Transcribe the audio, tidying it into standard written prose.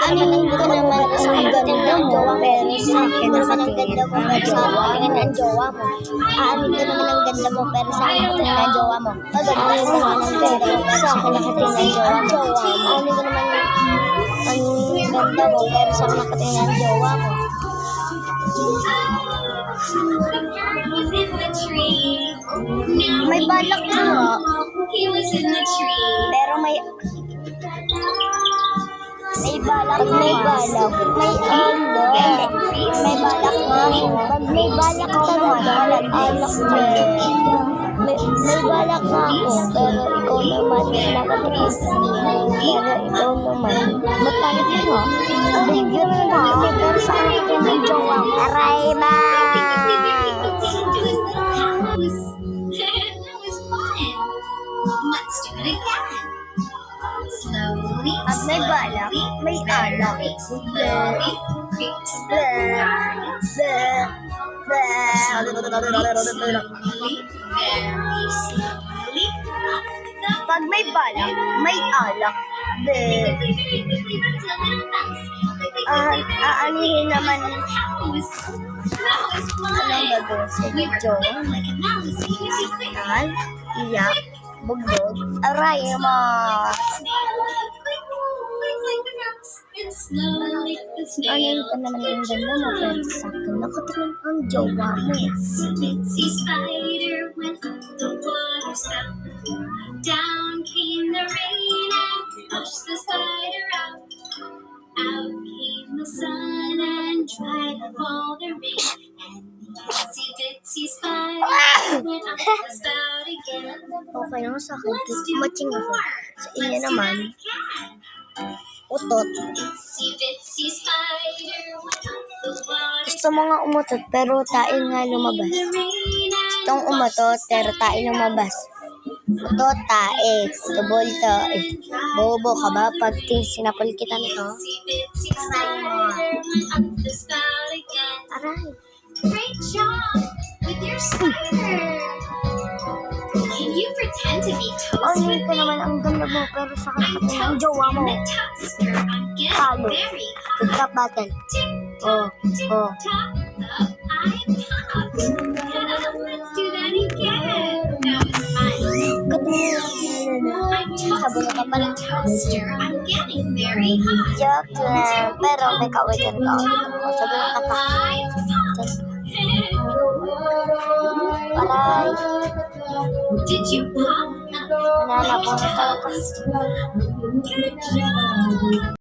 Aanin ko naman sa ganda mo, pero sa akin naman ang ganda mo, pero sa tingin ang jowa mo. Aanin ko naman ang ganda mo, pero sa akin nakatingin ang jowa mo. Aanin ko naman ang ganda mo, pero sa akin nakatingin ang jowa mo. Aanin ko naman ang ganda mo, pero sa akin nakatingin ang jowa mo. May balak ka nga. Pero may balak, may balak, may may balak nga ako. Pag may balak talaga, alak mo. May balak nga ako, pero ikaw naman, nakatingin. Pero ikaw naman, matalit mo. Bigyan mo na ako, pero sa akin yung jowa mo. Aray ba? At may balak, may alak. Pag may balak, may alak. Aanihin naman. Anong gagawin sa video? Tal, iyak, bugdog, aray mo. Anin ko naman ang ganda mo, pero sa akin nakatingin ang jowa mo. Down came the rain and washed the spider out. Out came the sun and dried up all the rain. And the itsy bitsy spider went up the spout again. Okay lang sa akin, matching ako. Sa inyo naman, utot. Gusto mo nga umutot, pero tayo nga lumabas. Gustong umutot, pero tayo lumabas. Utot, tae. Tubol, tae. Bobo ka ba? Pag sinapol kita nito, aray mo. Aray. Great job with your spider. Can you pretend to be toaster? Anin ko naman ang ganda mo, pero sa katatin ang jowa mo. Halo. Tiktok battle. Oh. Let's do that again. That was fun. Sabon ka pala. Toaster. I'm getting very hot. Joke lang. Pero may kawitan ka. Sabon ka pa. Aray. Did you pop? Nanapon ka. Good job.